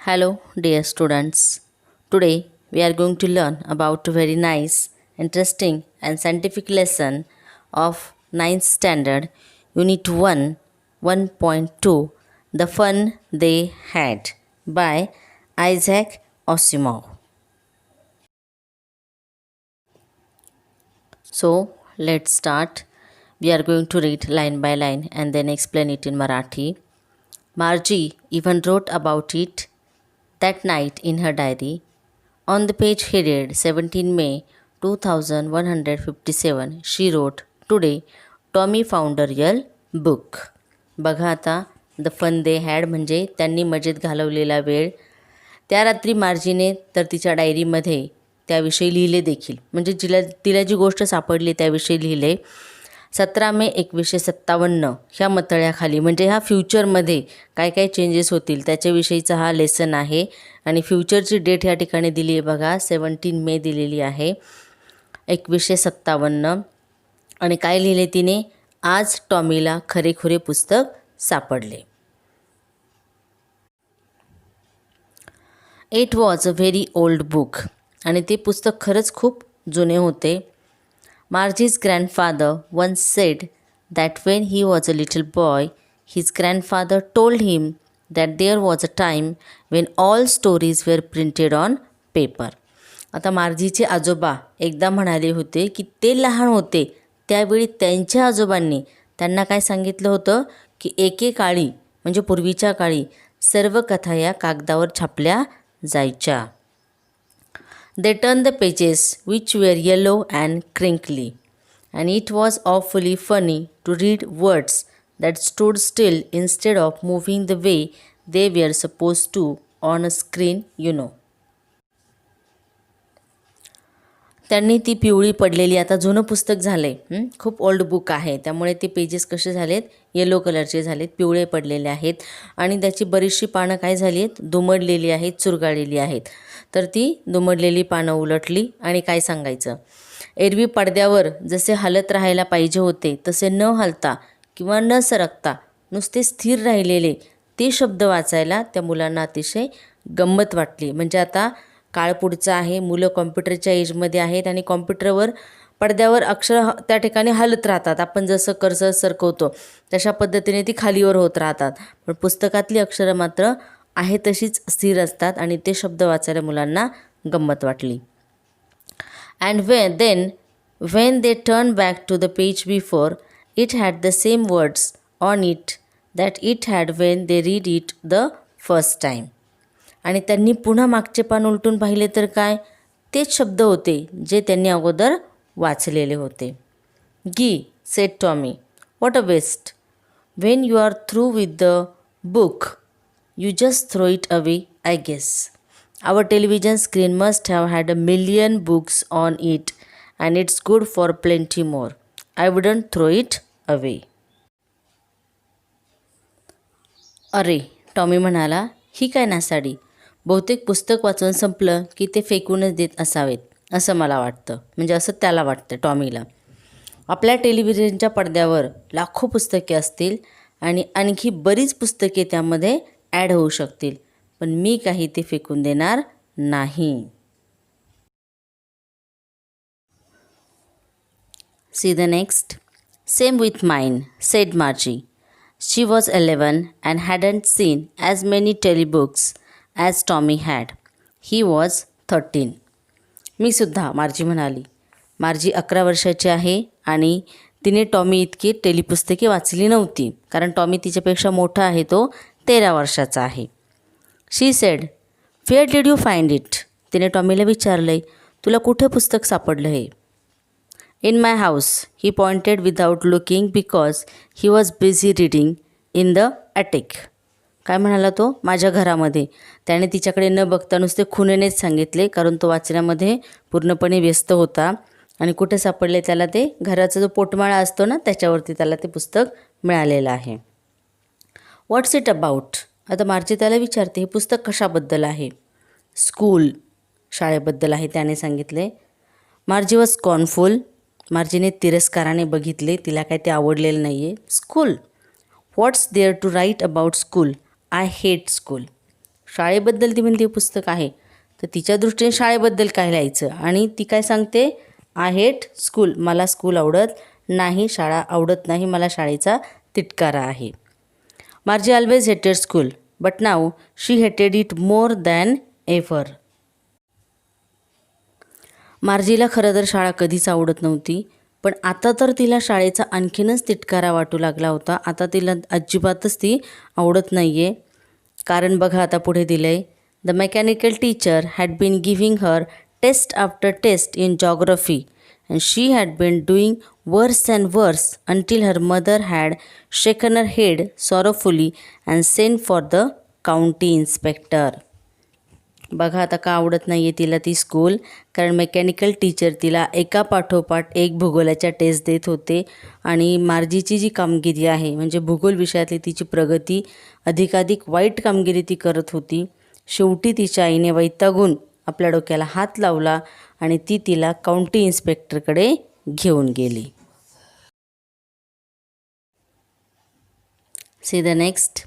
Hello, dear students. Today we are going to learn about a very nice, interesting, and scientific lesson of ninth Standard, Unit 1, 1.2 The Fun They Had by Isaac Asimov. So, let's start. We are going to read line by line and then explain it in Marathi. Margie even wrote about it that night in her diary. On the page headed 17 May 2157, she wrote, Today, Tommy found a real book. बघा आता the fun they had म्हणजे त्यांनी मजेत घालवलेला वेळ. त्या रात्री मार्जीने तर तिच्या डायरीमध्ये त्याविषयी लिहिले देखील, म्हणजे तिला जी गोष्ट सापडली त्याविषयी लिहिले. 17 मे 1957 ह्या मतळ्याखाली म्हणजे ह्या फ्युचरमध्ये काय काय चेंजेस होतील त्याच्याविषयीचा हा लेसन आहे. आणि फ्युचरची डेट ह्या ठिकाणी दिली आहे बघा, 17 मे दिलेली आहे 1957. आणि काय लिहिले तिने, आज टॉमीला खरेखुरे पुस्तक सापडले. It was a very old book. आणि ते पुस्तक खरंच खूप जुने होते. Margie's grandfather once said that when he was a little boy, his grandfather told him that there was a time when all stories were printed on paper. आता मार्जीचे आजोबा एकदा म्हणाले होते की ते लहान होते त्यावेळी त्यांच्या आजोबांनी त्यांना काय सांगितलं होतं की एकेकाळी म्हणजे पूर्वीच्या काळी सर्व कथा या कागदावर छापल्या जायच्या. They turned the pages, which were yellow and crinkly, and it was awfully funny to read words that stood still instead of moving the way they were supposed to on a screen, you know. त्यांनी ती पिवळी पडलेली, आता जुनं पुस्तक झालं आहे, खूप ओल्ड बुक आहे त्यामुळे ते पेजेस कसे झालेत, येलो कलरचे झालेत, पिवळे पडलेले आहेत. आणि त्याची बरीचशी पानं काय झाली आहेत, दुमडलेली आहेत, चुरगाळलेली आहेत. तर ती दुमडलेली पानं उलटली आणि काय सांगायचं, एरवी पडद्यावर जसे हलत राहायला पाहिजे होते तसे न हलता किंवा न सरकता नुसते स्थिर राहिलेले ते शब्द वाचायला त्या मुलांना अतिशय गंमत वाटली. म्हणजे आता काळ पुढचा आहे, मुलं कॉम्प्युटरच्या एजमध्ये आहेत आणि कॉम्प्युटरवर पडद्यावर अक्षर त्या ठिकाणी हलत राहतात. आपण जसं कर्सर सरकवतो तशा पद्धतीने ती खालीवर होत राहतात. पण पुस्तकातली अक्षरं मात्र आहे तशीच स्थिर असतात आणि ते शब्द वाचायला मुलांना गंमत वाटली. And when they turned back to the page before, it had the same words on it that it had when they read it the first time. आणि त्यांनी पुन्हा मागचे पान उलटून पाहिले तर काय, तेच शब्द होते जे त्यांनी अगोदर वाचलेले होते. Gee said Tommy, what a waste. When you are through with the book you just throw it away, I guess. Our television screen must have had 1,000,000 books on it, and it's good for plenty more. I wouldn't throw it away. अरे, Tommy म्हणाला, ही काय नासाडी. बहुतेक पुस्तक वाचून संपलं की ते फेकूनच देत असावेत असं मला वाटतं. म्हणजे असं त्याला वाटतं टॉमीला. आपल्या टेलिव्हिजनच्या पडद्यावर लाखो पुस्तके असतील आणि आणखी बरीच पुस्तके त्यामध्ये ॲड होऊ शकतील, पण मी काही ते फेकून देणार नाही. See the next. Same with mine, sed मार्जी. She was 11 and hadn't seen as many telebooks as Tommy had. He was 13. मी सुद्धा, मार्जी म्हणाली. मार्जी 11 वर्षाची आहे आणि तिने टॉमी इतकी टेलिपुस्तके वाचली नव्हती कारण टॉमी तिच्यापेक्षा मोठा आहे, तो 13 वर्षाचा आहे. She said, where did you find it. तिने टॉमीला विचारलं, तुला कुठे पुस्तक सापडलं हे. In my house, he pointed without looking because he was busy reading in the attic. काय म्हणाला तो, माझ्या घरामध्ये. त्याने तिच्याकडे न बघता नुसते खुनेनेच सांगितले कारण तो वाचण्यामध्ये पूर्णपणे व्यस्त होता. आणि कुठे सापडले त्याला, ते घराचा जो पोटमाळा असतो ना त्याच्यावरती त्याला ते पुस्तक मिळालेलं आहे. व्हॉट्स इट अबाउट. आता मार्जी त्याला विचारते, हे पुस्तक कशाबद्दल आहे. स्कूल, शाळेबद्दल आहे त्याने सांगितले. मार्जी वॉज स्कॉर्नफुल. मार्जीने तिरस्काराने बघितले, तिला काय ते आवडलेलं नाही आहे. School, what's there to write about school. I hate school. शाळेबद्दल ती म्हणते पुस्तक आहे, तर तिच्या दृष्टीने शाळेबद्दल काय लिहायचं. आणि ती काय सांगते, आय हेट स्कूल, मला स्कूल आवडत नाही, शाळा आवडत नाही, मला शाळेचा तिटकारा आहे. मार्जी ऑलवेज हेटेड स्कूल बट नाऊ शी हेटेड इट मोर दॅन एव्हर. मार्जीला खरं तर शाळा कधीच आवडत नव्हती, पण आता तर तिला शाळेचा आणखीनच तिटकारा वाटू लागला होता. आता तिला अजिबातच ती आवडत नाही आहे. कारण बघा आता पुढे दिलं आहे, the mechanical teacher had been giving her test after test in geography and she had been doing worse and worse until her mother had shaken her head sorrowfully and sent for the county inspector. बघा आता का आवडत नाही आहे तिला ती school, कारण mechanical teacher तिला एका पाठोपाठ एक भूगोलाच्या टेस्ट देत होते आणि मार्जीची जी कामगिरी आहे म्हणजे भूगोल विषयातली तिची प्रगती अधिकाधिक वाईट कामगिरी ती करत होती. शेवटी तिच्या आईने वैतागून आपल्या डोक्याला हात लावला आणि ती तिला काउंटी इन्स्पेक्टरकडे घेऊन गेली. See the next.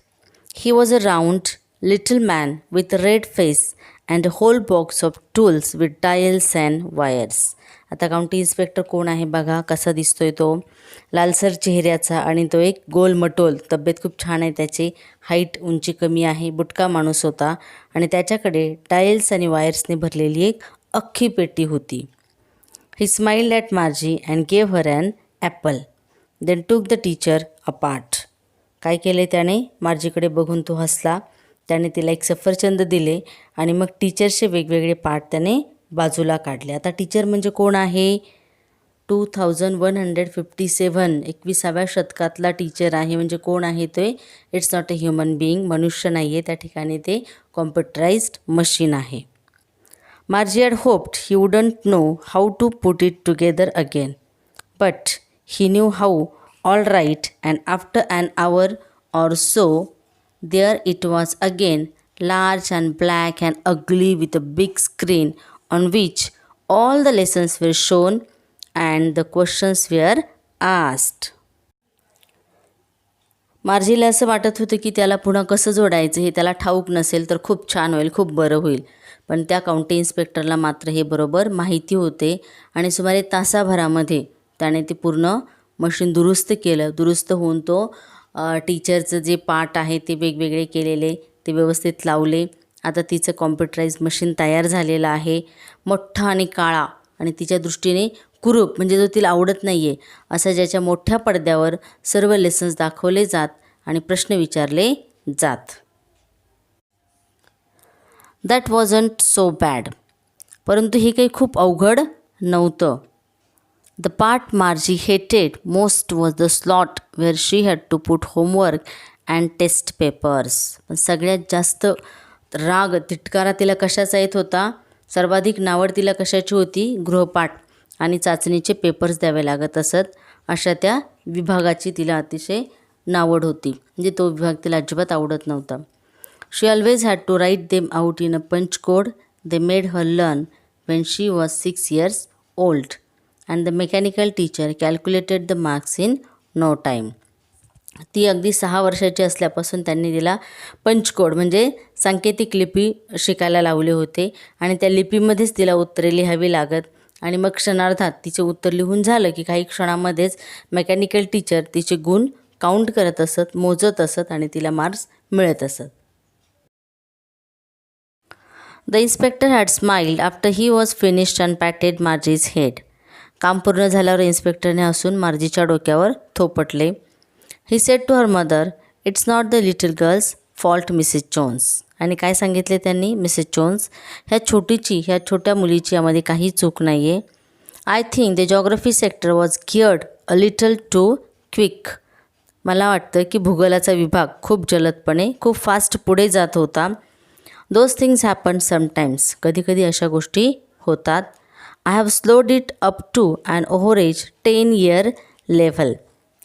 He was a round little man with a red face and a whole box of tools with dials and wires. आता काउंटी इन्स्पेक्टर कोण आहे बघा, कसा दिसतोय तो, लालसर चेहऱ्याचा आणि तो एक गोलमटोल, तब्येत खूप छान आहे त्याची, हाईट उंची कमी आहे, बुटका माणूस होता आणि त्याच्याकडे डायल्स आणि वायर्सने भरलेली एक अख्खी पेटी होती. He smiled at Margie and gave her an apple then took the teacher apart. काय केले त्याने, मार्जीकडे बघून तो हसला, त्याने तिला एक सफरचंद दिले आणि मग टीचरचे वेगवेगळे पार्ट त्याने बाजूला काढले. आता टीचर म्हणजे कोण आहे, 2157 21व्या शतकातला टीचर आहे. म्हणजे कोण आहे ते, it's not a human being, मनुष्य नाही आहे त्या ठिकाणी, ते कॉम्प्युटराइज्ड मशीन आहे. Margie had hoped he wouldn't know how to put it together again but he knew how all right and after an hour or so there it was again, large and black and ugly with a big screen on which all the lessons were shown and the questions were asked. मार्जीला असं वाटत होतं की त्याला पुन्हा कसं जोडायचं हे त्याला ठाऊक नसेल तर खूप छान होईल, खूप बरं होईल. पण त्या काउंटी इन्स्पेक्टरला मात्र हे बरोबर माहिती होते आणि सुमारे तासाभरामध्ये त्याने ते पूर्ण मशीन दुरुस्त केलं. दुरुस्त होऊन तो टीचरचं जे पार्ट आहे ते वेगवेगळे केलेले ते व्यवस्थित लावले. आता तिचं कॉम्प्युटराइज्ड मशीन तयार झालेलं आहे, मोठा आणि काळा आणि तिच्या दृष्टीने कुरूप, म्हणजे जो तिला आवडत नाही आहे असं, ज्याच्या मोठ्या पडद्यावर सर्व लेसन्स दाखवले जात आणि प्रश्न विचारले जात. That wasn't so bad. परंतु हे काही खूप अवघड नव्हतं. The part Margie hated most was the slot where she had to put homework and test papers. पण सगळ्यात जास्त राग तिटकारा तिला कशाचा येत होता, सर्वाधिक नावड तिला कशाची होती, गृहपाठ आणि चाचणीचे पेपर्स द्यावे लागत असत, अशा त्या विभागाची तिला अतिशय नावड होती. म्हणजे तो विभाग तिला अजिबात आवडत नव्हता. She always had to write them out in a punch code they made her learn when she was 6 years old. And the mechanical teacher calculated the marks in no time. ती अगदी 6 वर्षाची असल्यापासून त्यांनी तिला पंचकोड म्हणजे सांकेतिक लिपी शिकायला लावले होते आणि त्या लिपीमध्येच तिला उत्तरे लिहावी लागत आणि मग क्षणार्धात तिचे उत्तर लिहून झालं की काही क्षणामध्येच मेकॅनिकल टीचर तिचे गुण काउंट करत असत, मोजत असत आणि तिला मार्क्स मिळत असत. The inspector had smiled after he was finished and patted Margie's head. काम पूर्ण झाल्यावर इन्स्पेक्टरने हसून मार्जीच्या डोक्यावर थोपटले. He said to her mother, it's not the little girl's fault Mrs Jones. आणि काय सांगितले त्यांनी, मिसेस जोन्स ह्या छोट्या मुलीची यामध्ये काही चूक नाही आहे. I think the geography sector was geared a little too quick. मला वाटतं की भूगोलाचा विभाग खूप जलदपणे खूप फास्ट पुढे जात होता. Those things happen sometimes. कधीकधी अशा गोष्टी होतात. I have slowed it up to and average 10 year level.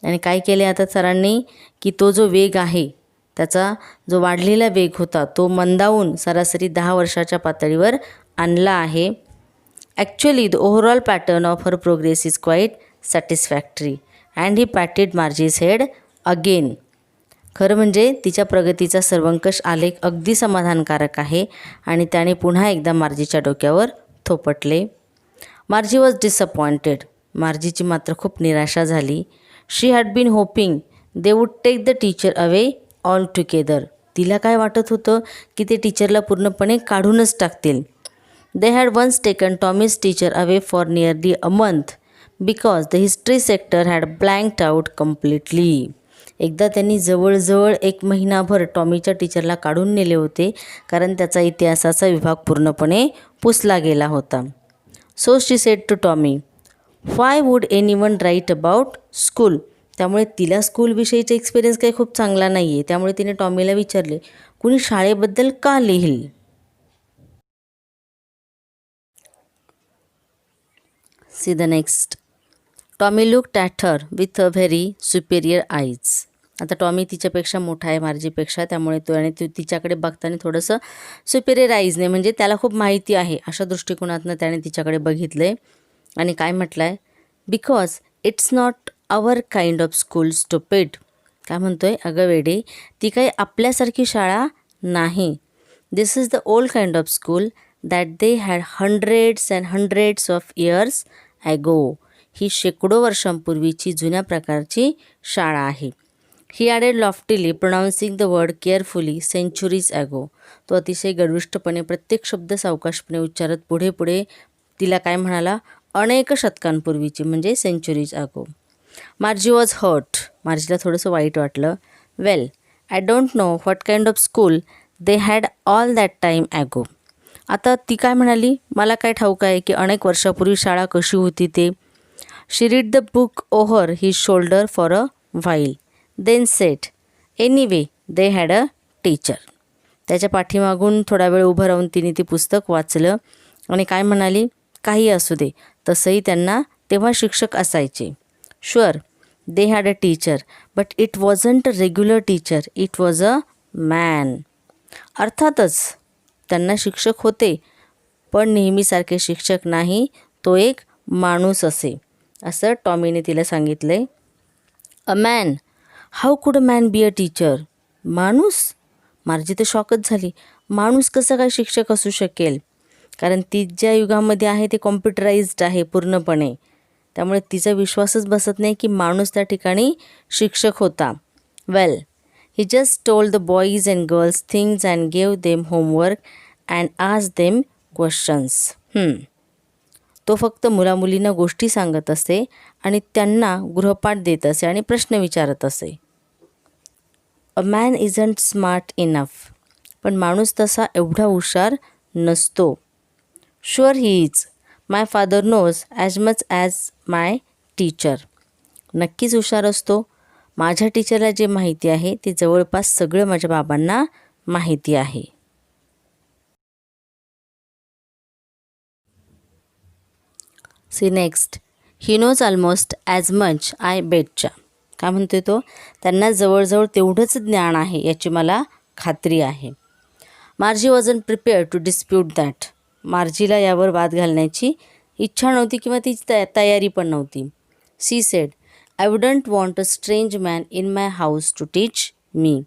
आणि काय केले आता सरांनी की तो जो वेग आहे त्याचा जो वाढलेला वेग होता तो मंदावून सरासरी 10 वर्षाच्या पातळीवर आणला आहे. Actually the overall pattern of her progress is quite satisfactory and he patted Margie's head again. खरं म्हणजे तिच्या प्रगतीचा सर्वंकष आलेख अगदी समाधानकारक आहे आणि त्याने पुन्हा एकदा मार्जीच्या डोक्यावर थोपटले. मार्जी वॉज डिसअपॉइंटेड. मार्जीची मात्र खूप निराशा झाली. She had been hoping they would take the teacher away altogether. तिला काय वाटत होतं की ते टीचरला पूर्णपणे काढूनच टाकतील. They had once taken Tommy's teacher away for nearly a month because the history sector had blanked out completely. एकदा त्यांनी जवळजवळ 1 महिनाभर टॉमीच्या टीचरला काढून नेले होते कारण त्याचा इतिहासाचा विभाग पूर्णपणे पुसला गेला होता. So she said to Tommy, why would anyone write about school. त्यामुळे तिला स्कूलविषयीचा एक्सपिरियन्स काही खूप चांगला नाही आहे. त्यामुळे तिने टॉमीला विचारले, कुणी शाळेबद्दल का लिहिल. See the next. Tommy looked at her with a very superior eyes. आता टॉमी तिच्यापेक्षा मोठा आहे मार्जीपेक्षा, त्यामुळे तो आणि तिच्याकडे बघताना थोडंसं सुपेरियर आईजने म्हणजे त्याला खूप माहिती आहे अशा दृष्टिकोनातनं त्याने तिच्याकडे बघितलं आहे आणि काय म्हटलं आहे, because it's not our kind of school stupid. काय म्हणतो आहे, अगं वेडे, ती काही आपल्यासारखी शाळा नाही. This is the old kind of school that they had hundreds and hundreds of years ago. ही शेकडो वर्षांपूर्वीची जुन्या प्रकारची शाळा आहे. He added loftily pronouncing the word carefully centuries ago. तो अतिशय गर्विष्ठपणे प्रत्येक शब्द सावकाशपणे उच्चारत पुढे पुढे तिला काय म्हणाला, अनेक शतकांपूर्वीची म्हणजे centuries ago. Margie was hurt. मार्जीला थोडंसं वाईट वाटलं. Well, I don't know what kind of school they had all that time ago. आता ती काय म्हणाली, मला काय ठाऊक आहे की अनेक वर्षापूर्वी शाळा कशी होती ते. She read the book over his shoulder for a while then said, anyway they had a teacher. त्याच्या पाठीमागून थोडा वेळ उभं राहून तिने ती पुस्तक वाचलं आणि काय म्हणाली, काही असू दे, तसंही त्यांना तेव्हा शिक्षक असायचे. Sure they had a teacher but it wasn't a regular teacher, it was a man. अर्थातच त्यांना शिक्षक होते पण नेहमीसारखे शिक्षक नाही, तो एक माणूस असे, असं टॉमीने तिला सांगितलं आहे. अ मॅन, हाऊ कुड a man be a teacher. माणूस. मार्जी तर शॉकच झाली. माणूस कसं काय शिक्षक असू शकेल, कारण ती ज्या युगामध्ये आहे ते कॉम्प्युटराइज्ड आहे पूर्णपणे. त्यामुळे तिचा विश्वासच बसत नाही की माणूस त्या ठिकाणी शिक्षक होता. Well, he just told the boys and girls things and gave them homework and आज देम क्वेश्चन्स. तो फक्त मुलामुलींना गोष्टी सांगत असे आणि त्यांना गृहपाठ देत असे आणि प्रश्न विचारत असे. A man isn't smart enough. पण माणूस तसा एवढा हुशार नसतो. Sure he is. My father knows as much as my teacher. नक्कीच हुशार असतो. माझ्या टीचरला जे माहिती आहे ते जवळपास सगळं माझ्या बाबांना माहिती आहे. See next. He knows almost as much I बेटच्या. काय म्हणतोय तो, त्यांना जवळजवळ तेवढंच ज्ञान आहे याची मला खात्री आहे. Margie wasn't prepared to dispute that. मार्जीला यावर वाद घालण्याची इच्छा नव्हती किंवा ती तयारी पण नव्हती. She said, I wouldn't want a strange man in my house to teach me.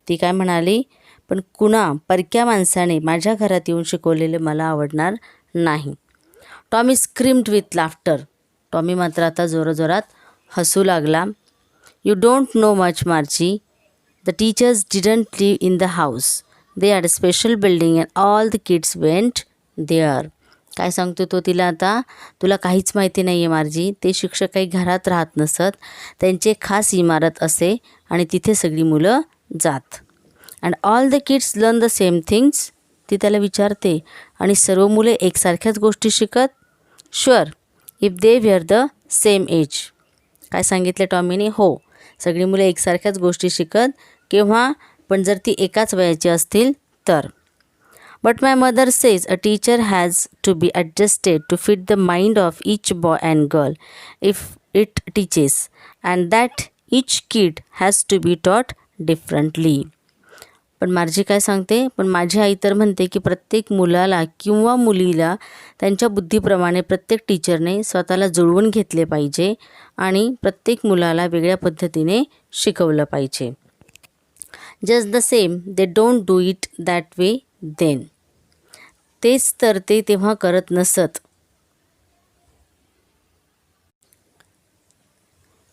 ती काय म्हणाली, पण कुणा परक्या माणसाने माझ्या घरात येऊन शिकवलेले मला आवडणार नाही. Tommy screamed with laughter. Tommy मात्र आता जोराजोरात हसू लागला. You don't know much Margie. The teachers didn't live in the house. They had a special building and all the kids went there. काय सांगतो तो तिला आता, तुला काहीच माहिती नाही आहे मार्जी. ते शिक्षक काही घरात राहत नसत, त्यांची एक खास इमारत असे आणि तिथे सगळी मुलं जात. And all the kids learn the same things. ती त्याला विचारते, आणि सर्व मुले एकसारख्याच गोष्टी शिकत. Sure if they were the same age. काय सांगितले टॉमीने, हो सगळी मुलं एकसारख्याच गोष्टी शिकत केव्हा, पण जर ती एकाच वयाची असतील तर. But my mother says a teacher has to be adjusted to fit the mind of each boy and girl if it teaches and that each kid has to be taught differently. पण मार्जी काय सांगते, पण माझी आई तर म्हणते की प्रत्येक मुलाला किंवा मुलीला त्यांच्या बुद्धीप्रमाणे प्रत्येक टीचरने स्वतःला जुळवून घेतले पाहिजे आणि प्रत्येक मुलाला वेगळ्या पद्धतीने शिकवलं पाहिजे. Just the same they don't do it that way then. तेच तर ते तेव्हा करत नसत.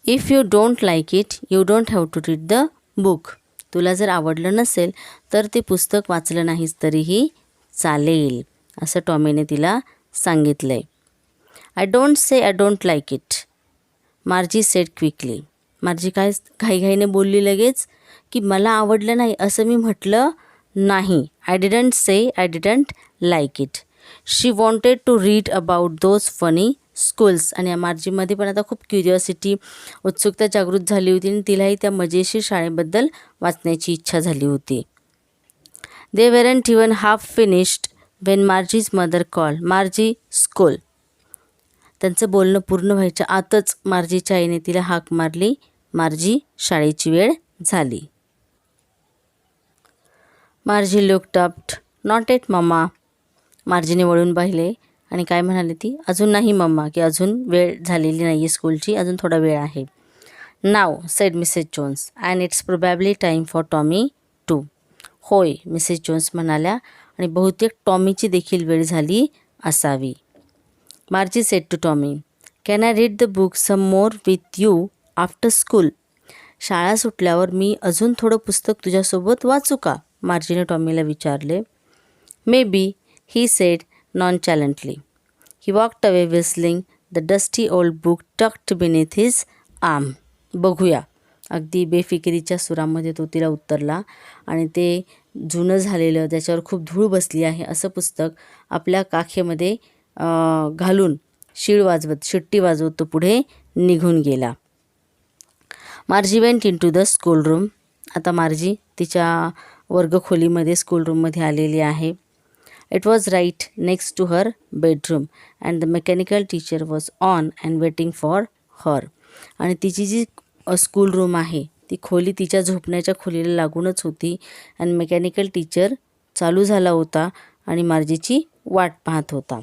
If you don't like it you don't have to read the book. तुला जर आवडलं नसेल तर ते पुस्तक वाचलं नाहीस तरीही चालेल, असं टॉमीने तिला सांगितलं आहे. I don't say I don't like it, मार्जी sed quickly. मार्जी काय घाईघाईने बोलली लगेच की मला आवडलं नाही असं मी म्हटलं नाही. I didn't say I didn't like it. She wanted to read about those funny schools. आणि मार्जीमध्ये पण आता खूप क्युरिओसिटी, उत्सुकता जागृत झाली होती आणि तिलाही त्या मजेशीर शाळेबद्दल वाचण्याची इच्छा झाली होती. They weren't even half finished when Margie's mother call Margie school. त्यांचं बोलणं पूर्ण व्हायच्या आतच मार्जीच्या आईने तिला हाक मारली, मार्जी शाळेची वेळ झाली. Margie looked up. Not yet mamma. मार्जीने वळून पाहिले आणि काय म्हणाली ती, अजून नाही मम्मा, की अजून वेळ झालेली नाही आहे स्कूलची, अजून थोडा वेळ आहे. नाव said Mrs Jones and it's probably time for Tommy too. होय, मिसेस जोन्स म्हणाल्या, आणि बहुतेक टॉमीची देखील वेळ झाली असावी. Margie said to Tommy, can I read the book some more with you after school. शाळा सुटल्यावर मी अजून थोडं पुस्तक तुझ्यासोबत वाचू का, मार्जीने टॉमीला विचारले. May be, he said nonchalantly. He walked away whistling, the dusty old book tucked beneath his arm. बघूया, अगदी बेफिकिरीच्या सुरामध्ये तो तिला उत्तरला आणि ते जुनं झालेलं, त्याच्यावर खूप धूळ बसली आहे असं पुस्तक आपल्या काखेमध्ये घालून शिट्टी वाजवत तो पुढे निघून गेला. Margie went into the school room. आता मार्जी तिच्या वर्गखोलीमध्ये स्कूल रूममध्ये आलेली आहे. It was right next to her bedroom and the mechanical teacher was on and waiting for her. आणि तिची जी स्कूल रूम आहे ती खोली तिच्या झोपण्याच्या खोलीला लागूनच होती आणि मेकॅनिकल टीचर चालू झाला होता आणि मार्जीची वाट पाहत होता.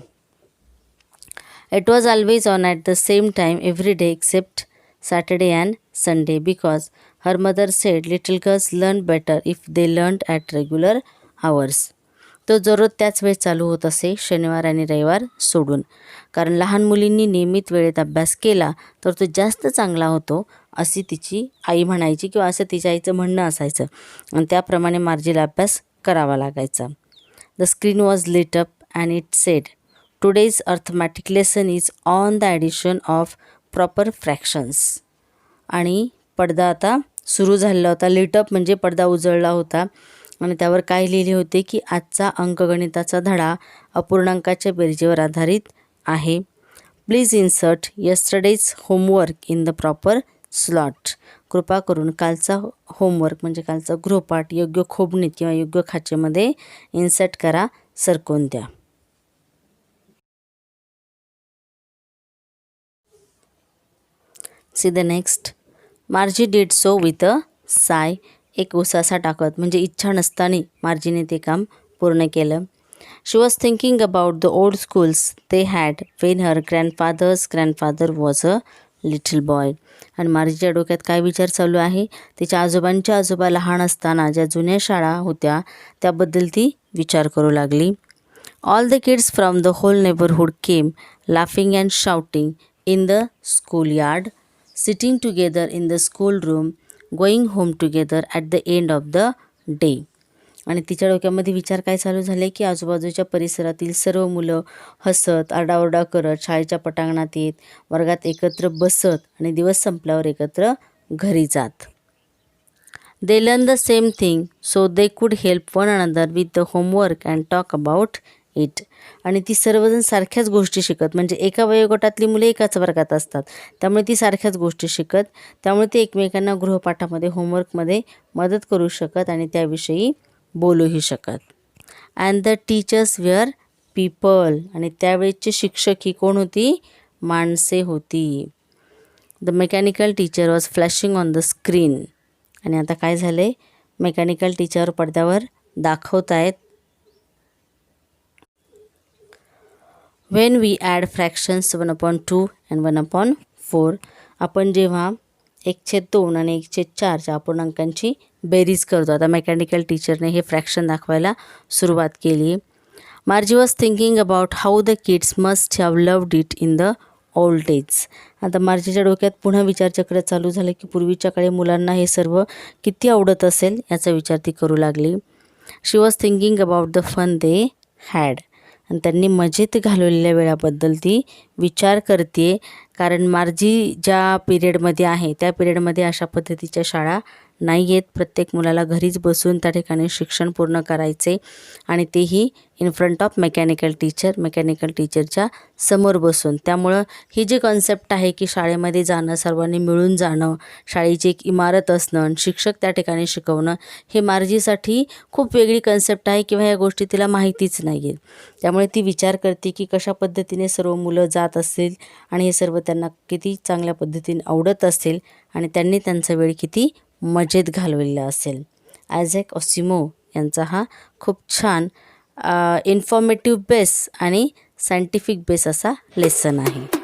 It was always on at the same time every day except Saturday and Sunday because her mother said little girls learn better if they learned at regular hours. तो दररोज त्याच वेळेस चालू होत असे, शनिवार आणि रविवार सोडून, कारण लहान मुलींनी नियमित वेळेत अभ्यास केला तर तो जास्त चांगला होतो, अशी तिची आई म्हणायची किंवा असं तिच्या आईचं म्हणणं असायचं. आणि त्याप्रमाणे मार्जीला अभ्यास करावा लागायचा. The screen was lit up and it said today's arithmetic lesson is on the addition of proper fractions. आणि पडदा आता सुरू झालेला होता. लिटअप म्हणजे पडदा उजळला होता आणि त्यावर काय लिहिले होते की आजचा अंकगणिताचा धडा अपूर्णांकाच्या बेरजेवर आधारित आहे. Please insert yesterday's homework in the proper slot. कृपा करून कालचा होमवर्क म्हणजे कालचा गृहपाठ योग्य खोबणीत किंवा योग्य खाचेमध्ये इन्सर्ट करा, सरकवून द्या. See the next. मार्जी did so with a साय. एक उसासा टाकत म्हणजे इच्छा नसताना मार्जीने ते काम पूर्ण केलं. She was thinking about the old schools they had when her grandfather was a little boy. आणि मार्जीच्या डोक्यात काय विचार चालू आहे, तिच्या आजोबांच्या आजोबा लहान असताना ज्या जुन्या शाळा होत्या त्याबद्दल ती विचार करू लागली. All the kids from the whole neighbourhood came laughing and shouting in the school yard, sitting together in the school room, going home together at the end of the day. आणि तिच्या डोक्यामध्ये विचार काय चालू झाले की आजूबाजूच्या परिसरातील सर्व मुलं हसत, आरडाओरडा करत, शाळेच्या पटांगणात येत, वर्गात एकत्र बसत आणि दिवस संपल्यावर एकत्र घरी जात. They learn the same thing so they could help one another with the homework and talk about it. आणि ती सर्वजण सारख्याच गोष्टी शिकत, म्हणजे एका वयोगटातली मुले एकाच वर्गात असतात त्यामुळे ती सारख्याच गोष्टी शिकत, त्यामुळे ते एकमेकांना गृहपाठामध्ये होमवर्कमध्ये मदत करू शकत आणि त्याविषयी बोलूही शकत. And the teachers were people. आणि त्यावेळेची शिक्षक ही कोण होती, माणसे होती. The mechanical teacher was flashing on the screen. आणि आता काय झालं आहे, मेकॅनिकल टीचर पडद्यावर दाखवत आहेत. When we add fractions 1/2 and 1/4, आपण जेव्हा 1/2 आणि 1/4 अपूर्णांकांची बेरीज करतो. आता मेकॅनिकल टीचरने हे फ्रॅक्शन दाखवायला सुरुवात केली. मार्जी was thinking about how the kids must have loved it in the old days. आता मार्जीच्या डोक्यात पुन्हा विचारचक्र चालू झालं की पूर्वीच्या काळी मुलांना हे सर्व किती आवडत असेल याचा विचार ती करू लागली. She was thinking about the fun they had. आणि त्यांनी मजेत घालवलेल्या वेळाबद्दल ती विचार करते, कारण मार्जी ज्या पिरियडमध्ये आहे त्या पिरियडमध्ये अशा पद्धतीच्या शाळा नाही आहेत. प्रत्येक मुलाला घरीच बसून त्या ठिकाणी शिक्षण पूर्ण करायचे आणि तेही इन फ्रंट ऑफ मेकॅनिकल टीचरच्या समोर बसून. त्यामुळं ही जी कॉन्सेप्ट आहे की शाळेमध्ये जाणं, सर्वांनी मिळून जाणं, शाळेची एक इमारत असणं आणि शिक्षक त्या ठिकाणी शिकवणं, हे मार्जीसाठी खूप वेगळी कन्सेप्ट आहे किंवा ह्या गोष्टी तिला माहितीच नाही आहेत. त्यामुळे ती विचार करते की कशा पद्धतीने सर्व मुलं जात असतील आणि हे सर्व त्यांना किती चांगल्या पद्धतीने आवडत असेल आणि त्यांनी त्यांचा वेळ किती मजेत घालवलेला असेल. आयझॅक असिमोव यांचा हा खूप छान इन्फॉर्मेटिव्ह बेस आणि सायंटिफिक बेस असा लेसन आहे.